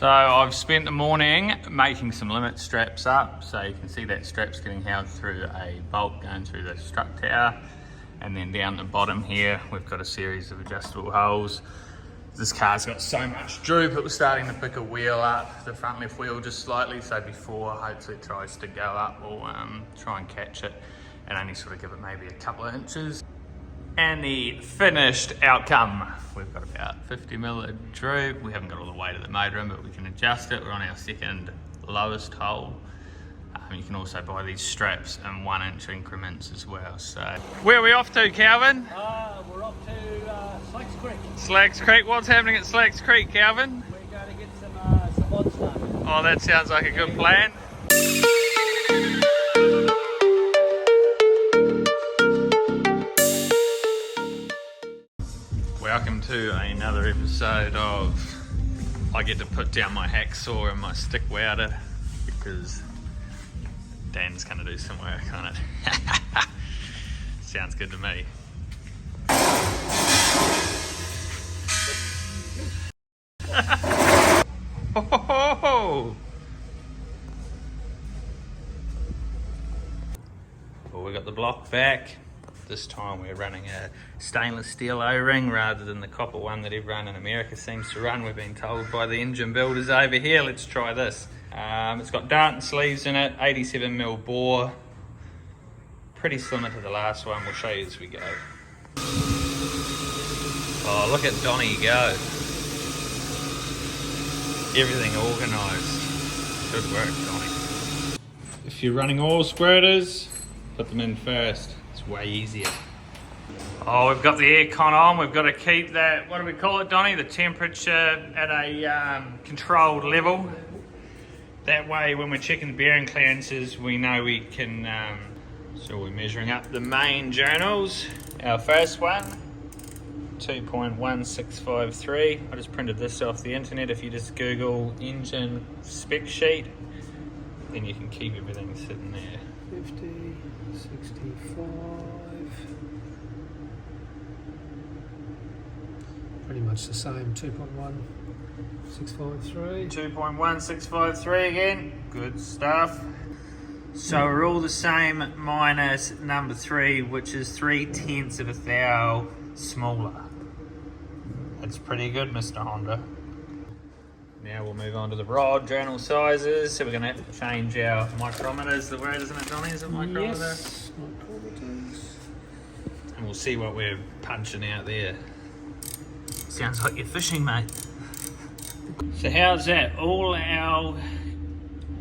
So I've spent the morning making some limit straps up. So you can see that strap's getting held through a bolt going through the strut tower. And then down the bottom here, we've got a series of adjustable holes. This car's got so much droop, it was starting to pick a wheel up, the front left wheel just slightly. So before hopefully it tries to go up, we'll try and catch it and only sort of give it maybe a couple of inches. And the finished outcome, we've got about 50 mil of droop. We haven't got all the weight of the motor in, but we can adjust it. We're on our second lowest hole. You can also buy these straps in 1 inch increments as well. So, where are we off to, Calvin? We're off to Slacks Creek. Slacks Creek. What's happening at Slacks Creek, Calvin? We're going to get some mods done. Oh, that sounds like a good plan. Welcome to another episode of I get to put down my hacksaw and my stick welder because Dan's going to do some work on it. Sounds good to me. Oh, well, we got the block back. This time we're running a stainless steel O-ring rather than the copper one that everyone in America seems to run. We've been told by the engine builders over here. Let's try this. It's got dart sleeves in it, 87mm bore. Pretty similar to the last one. We'll show you as we go. Oh, look at Donnie go. Everything organised. Good work, Donnie. If you're running oil squirters, put them in first. It's way easier. Oh, we've got the aircon on. We've got to keep that, what do we call it, Donnie? The temperature at a controlled level. That way, when we're checking the bearing clearances, we know we can, so we're measuring up the main journals. Our first one, 2.1653. I just printed this off the internet. If you just Google engine spec sheet, then you can keep everything sitting there. 50, 65. Pretty much the same, 2.1653. 2.1653 again, good stuff. So we're all the same minus number 3, which is 0.3 of a thou smaller. That's pretty good, Mr. Honda. Now we'll move on to the rod journal sizes. So we're going to have to change our micrometers. The word, isn't it, Donnie? Is it micrometer? Yes, micrometers. And we'll see what we're punching out there. Sounds like you're fishing, mate. So how's that? All our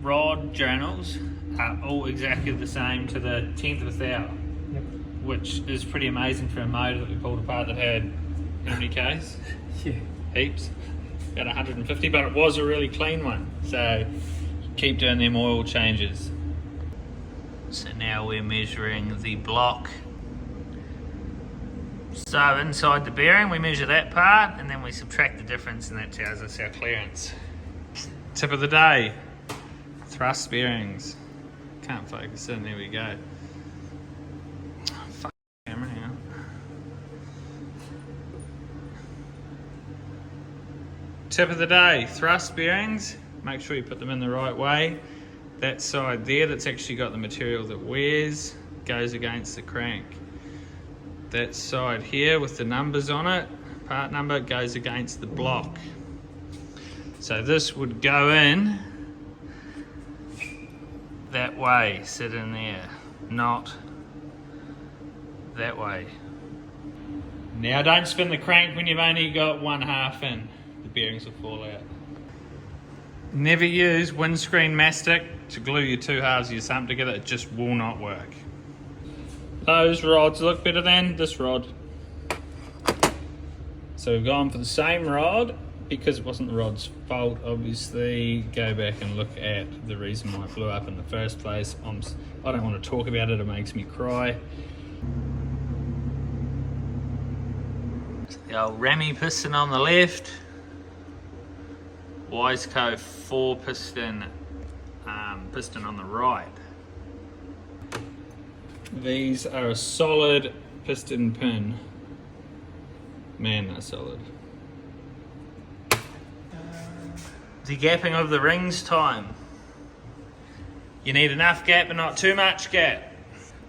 rod journals are all exactly the same to the 10th of a thou. Yep. Which is pretty amazing for a motor that we pulled apart that had how many Ks? Yeah. Heaps. About 150, but it was a really clean one. So keep doing them oil changes. So now we're measuring the block. So inside the bearing, we measure that part and then we subtract the difference and that tells us our clearance. Tip of the day, thrust bearings. Can't focus in, there we go. Oh, fuck the camera, hang on. Tip of the day, thrust bearings. Make sure you put them in the right way. That side there that's actually got the material that wears goes against the crank. That side here with the numbers on it, part number, goes against the block. So this would go in that way, sit in there, not that way. Now don't spin the crank when you've only got 1/2 in. The bearings will fall out. Never use windscreen mastic to glue your two halves of your sump together. It just will not work. Those rods look better than this rod. So we've gone for the same rod because it wasn't the rod's fault, obviously. Go back and look at the reason why it blew up in the first place. I don't want to talk about it, it makes me cry. The old Remy piston on the left. Wiseco 4 piston piston on the right. These are a solid piston pin. Man, they're solid. degapping of the rings time. You need enough gap but not too much gap.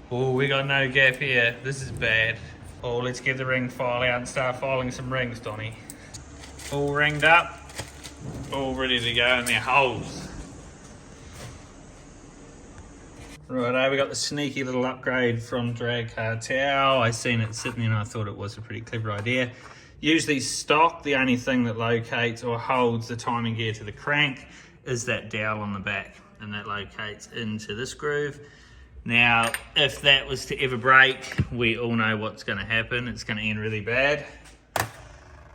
Oh, we got no gap here. This is bad. Oh, let's get the ring file out and start filing some rings, Donnie. All ringed up, all ready to go in their holes. Righto, we got the sneaky little upgrade from Drag Cartel. I seen it sitting there and I thought it was a pretty clever idea. Usually stock, the only thing that locates or holds the timing gear to the crank is that dowel on the back, and that locates into this groove. Now, if that was to ever break, we all know what's going to happen. It's going to end really bad.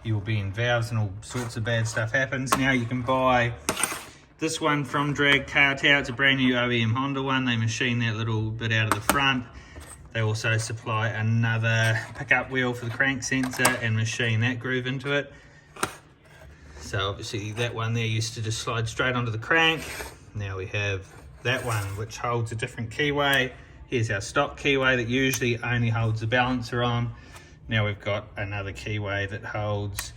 You'll be in valves and all sorts of bad stuff happens. Now you can buy this one from Drag Cartel. It's a brand new OEM Honda one. They machine that little bit out of the front. They also supply another pickup wheel for the crank sensor and machine that groove into it. So obviously that one there used to just slide straight onto the crank. Now we have that one which holds a different keyway. Here's our stock keyway that usually only holds the balancer on. Now we've got another keyway that holds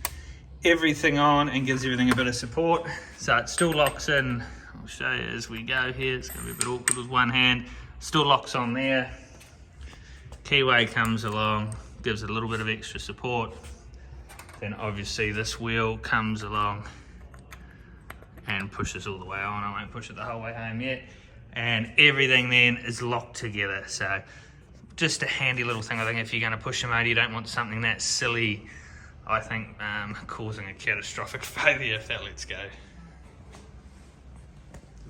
everything on and gives everything a bit of support. So it still locks in. I'll show you as we go here. It's going to be a bit awkward with one hand. Still locks on there. Keyway comes along, gives it a little bit of extra support. Then obviously this wheel comes along and pushes all the way on. I won't push it the whole way home yet. And everything then is locked together. So just a handy little thing. I think if you're going to push a motor, you don't want something that silly, I think, causing a catastrophic failure if that lets go.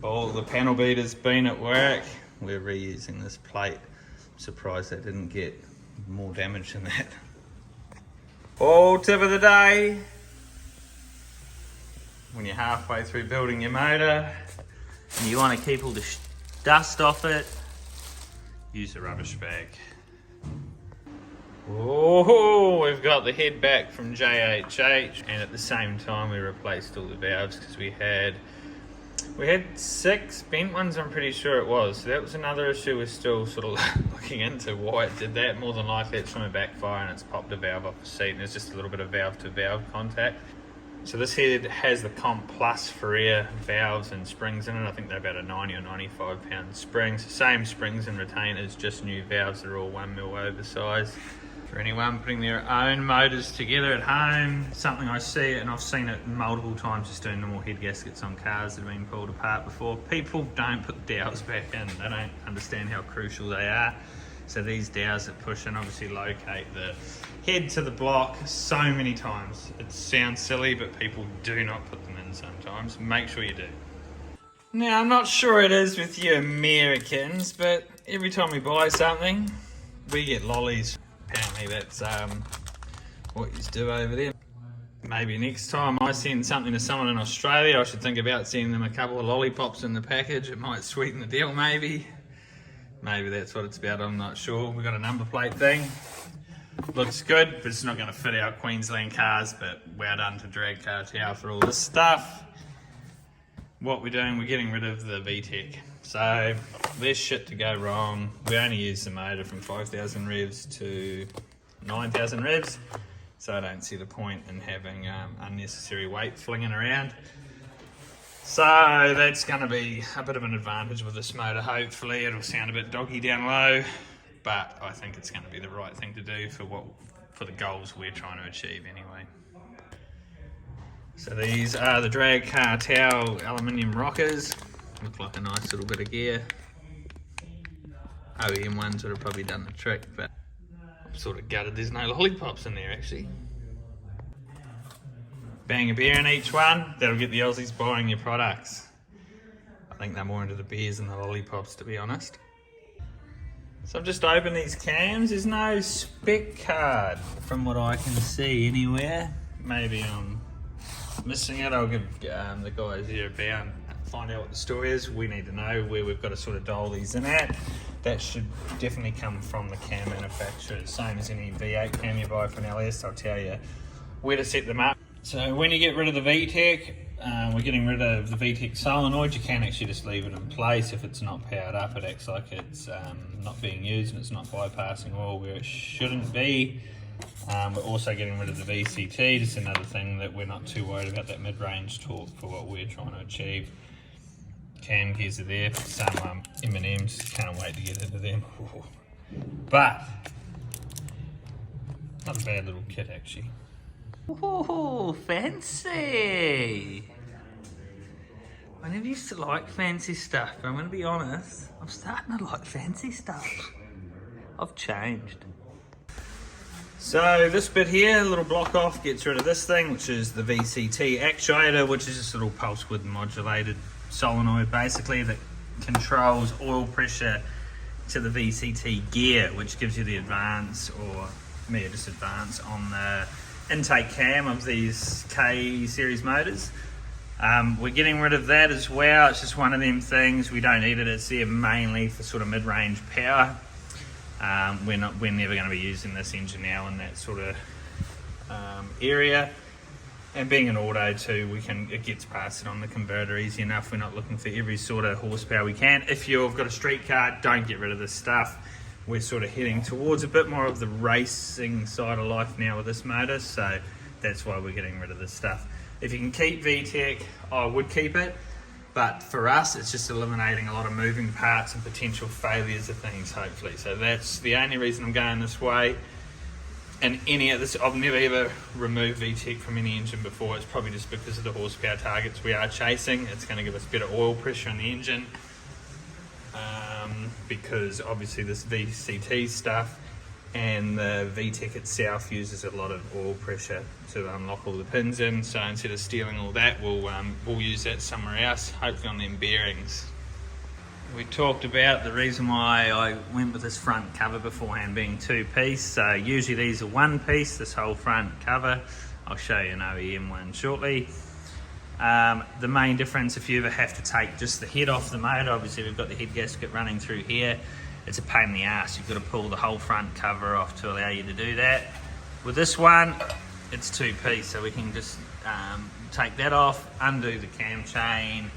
All the panel beater's been at work. We're reusing this plate. Surprised that didn't get more damage than that. All tip of the day. When you're halfway through building your motor and you want to keep all the dust off it, use a rubbish bag. Oh, we've got the head back from JHH, and at the same time we replaced all the valves because we had 6 bent ones, I'm pretty sure it was. So that was another issue we're still sort of looking into why it did that. More than likely it's from a backfire and it's popped a valve off the seat and there's just a little bit of valve to valve contact. So this head has the Comp Plus for air valves and springs in it. I think they're about a 90 or 95 pound springs. Same springs and retainers, just new valves that are all 1 mil oversized. For anyone putting their own motors together at home, something I see, and I've seen it multiple times just doing normal head gaskets on cars that have been pulled apart before. People don't put dowels back in. They don't understand how crucial they are. So these dowels that push in obviously locate the head to the block so many times. It sounds silly, but people do not put them in sometimes. Make sure you do. Now, I'm not sure it is with you Americans, but every time we buy something, we get lollies. Apparently that's what you do over there. Maybe next time I send something to someone in Australia, I should think about sending them a couple of lollipops in the package. It might sweeten the deal, maybe. Maybe that's what it's about, I'm not sure. We've got a number plate thing. Looks good, but it's not going to fit our Queensland cars, but well done to Drag Cartel for all this stuff. What we're doing, we're getting rid of the VTEC. So there's shit to go wrong. We only use the motor from 5,000 revs to 9,000 revs, so I don't see the point in having unnecessary weight flinging around. So that's going to be a bit of an advantage with this motor. Hopefully it'll sound a bit doggy down low, but I think it's going to be the right thing to do for the goals we're trying to achieve anyway. So these are the Drag Cartel aluminium rockers. Look like a nice little bit of gear. OEM ones would have probably done the trick, but I'm sort of gutted there's no lollipops in there actually. Bang a beer in each one, that'll get the Aussies buying your products. I think they're more into the beers than the lollipops, to be honest. So I've just opened these cams. There's no spec card from what I can see anywhere. Maybe I'm missing it. I'll give the guys here a bow and find out what the story is. We need to know where we've got to sort of dial these in at. That should definitely come from the cam manufacturer. Same as any V8 cam you buy from LS, I'll tell you where to set them up. So when you get rid of the VTEC, we're getting rid of the VTEC solenoid. You can actually just leave it in place. If it's not powered up, it acts like it's not being used and it's not bypassing oil where it shouldn't be. We're also getting rid of the VCT, just another thing that we're not too worried about that mid-range torque for what we're trying to achieve. Cam gears are there, some M&Ms, can't wait to get into them. But, not a bad little kit actually. Oh, fancy! I never used to like fancy stuff, but I'm going to be honest, I'm starting to like fancy stuff. I've changed. So this bit here, a little block off, gets rid of this thing, which is the VCT actuator, which is just a little pulse width modulated solenoid basically that controls oil pressure to the VCT gear, which gives you the advance or disadvance on the intake cam of these K series motors. We're getting rid of that as well. It's just one of them things, we don't need it. It's there mainly for sort of mid-range power. We're never going to be using this engine now in that sort of area. And being an auto too, it gets past it on the converter easy enough. We're not looking for every sort of horsepower we can. If you've got a street car, don't get rid of this stuff. We're sort of heading towards a bit more of the racing side of life now with this motor, so that's why we're getting rid of this stuff. If you can keep VTEC, I would keep it, but for us, it's just eliminating a lot of moving parts and potential failures of things, hopefully. So that's the only reason I'm going this way. And any of this, I've never ever removed VTEC from any engine before. It's probably just because of the horsepower targets we are chasing. It's going to give us better oil pressure in the engine. Because obviously this VCT stuff and the VTEC itself uses a lot of oil pressure to unlock all the pins in. So instead of stealing all that, we'll use that somewhere else, hopefully on them bearings. We talked about the reason why I went with this front cover beforehand being two-piece. So usually these are one piece, this whole front cover. I'll show you an OEM one shortly. The main difference, if you ever have to take just the head off the motor, obviously we've got the head gasket running through here, it's a pain in the ass. You've got to pull the whole front cover off to allow you to do that. With this one, it's two-piece, so we can just take that off, undo the cam chain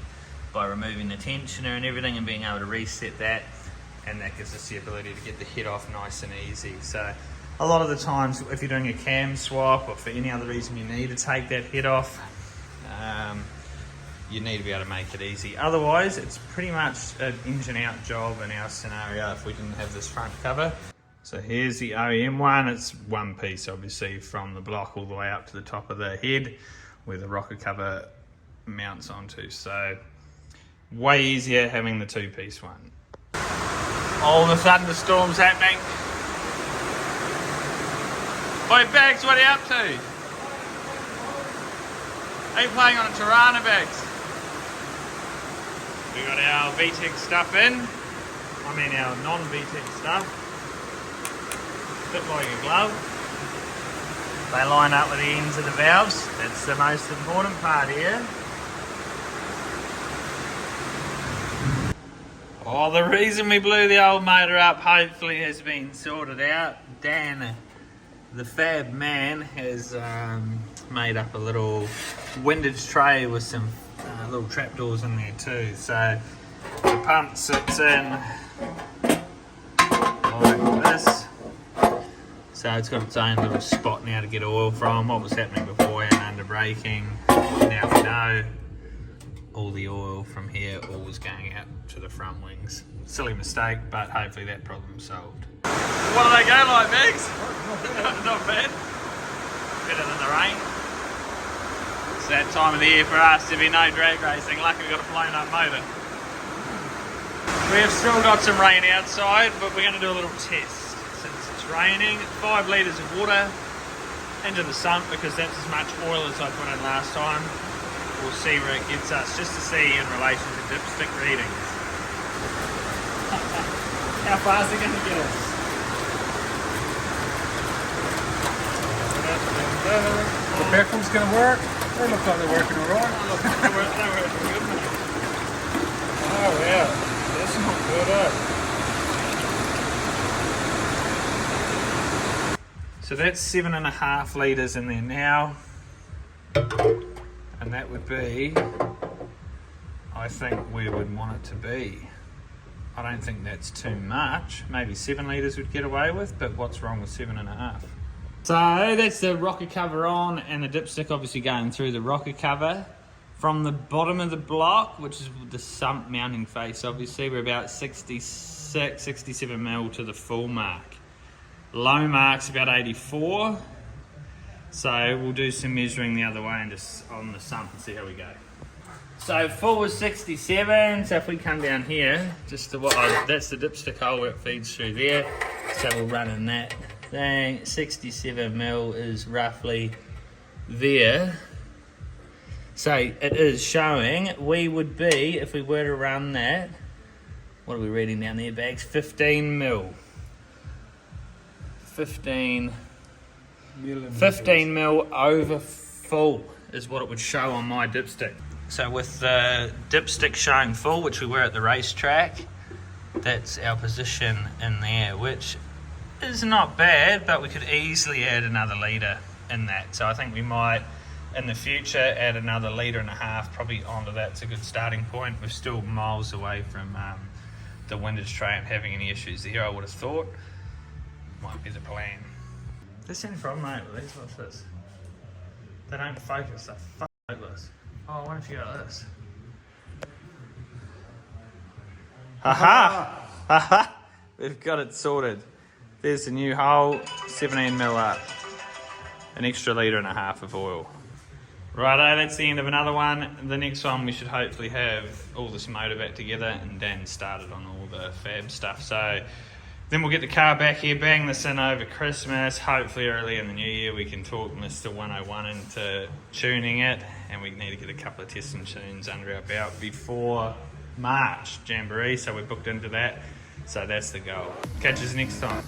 by removing the tensioner and everything and being able to reset that, and that gives us the ability to get the head off nice and easy. So a lot of the times if you're doing a cam swap or for any other reason you need to take that head off, you need to be able to make it easy. Otherwise, it's pretty much an engine out job in our scenario if we didn't have this front cover. So here's the OEM one. It's one piece, obviously, from the block all the way up to the top of the head where the rocker cover mounts onto. So way easier having the two-piece one. All the thunderstorms happening. Oi, Bags, what are you up to? Are you playing on a Tirana, Bags? We got our VTEC stuff in. I mean our non-VTEC stuff. Fit like a glove. They line up with the ends of the valves. That's the most important part here. Oh, the reason we blew the old motor up hopefully has been sorted out. Dan, the fab man, has made up a little windage tray with some little trapdoors in there too. So the pump sits in like this. So it's got its own little spot now to get oil from. What was happening beforehand under braking, now we know all the oil from here always going out to the front wings. Silly mistake, but hopefully that problem's solved. What do they go like, Bags? Not bad. Better than the rain. It's that time of the year for us to be no drag racing. Lucky we've got a blown up motor. We have still got some rain outside, but we're going to do a little test. Since it's raining, 5 litres of water into the sump because that's as much oil as I put in last time. We'll see where it gets us, just to see in relation to dipstick readings. How far is it going to get us? The backroom's going to work. They look like they're working all right. They're working good, mate. Oh, yeah. That's not good, So that's 7.5 litres in there now. And that would be, I think we would want it to be. I don't think that's too much. Maybe 7 litres would get away with, but what's wrong with 7.5? So that's the rocker cover on, and the dipstick obviously going through the rocker cover. From the bottom of the block, which is the sump mounting face, obviously we're about 66, 67 mil to the full mark. Low mark's about 84. So we'll do some measuring the other way and just on the sump and see how we go. So full was 67, so if we come down here, just to what that's the dipstick hole where it feeds through there. So we'll run in that thing. 67 mil is roughly there. So it is showing we would be, if we were to run that, what are we reading down there, bags? 15 mil. 15 mil over full is what it would show on my dipstick. So with the dipstick showing full, which we were at the racetrack, that's our position in there, which is not bad, but we could easily add another litre in that. So I think we might, in the future, add another 1.5 litres probably onto that. It's a good starting point. We're still miles away from the windage tramp having any issues there, I would have thought. Might be the plan. That's the only problem, mate, with these. What's this? They don't focus, they're focus. Oh, I wonder if you got this. Haha! Haha! We've got it sorted. There's the new hole, 17 mil up. An extra 1.5 litres of oil. Righto, that's the end of another one. The next one we should hopefully have all this motor back together and Dan started on all the fab stuff. So then we'll get the car back here, bang this in over Christmas. Hopefully early in the new year we can talk Mr. 101 into tuning it, and we need to get a couple of tests and tunes under our belt before March Jamboree, so we're booked into that. So that's the goal. Catch us next time.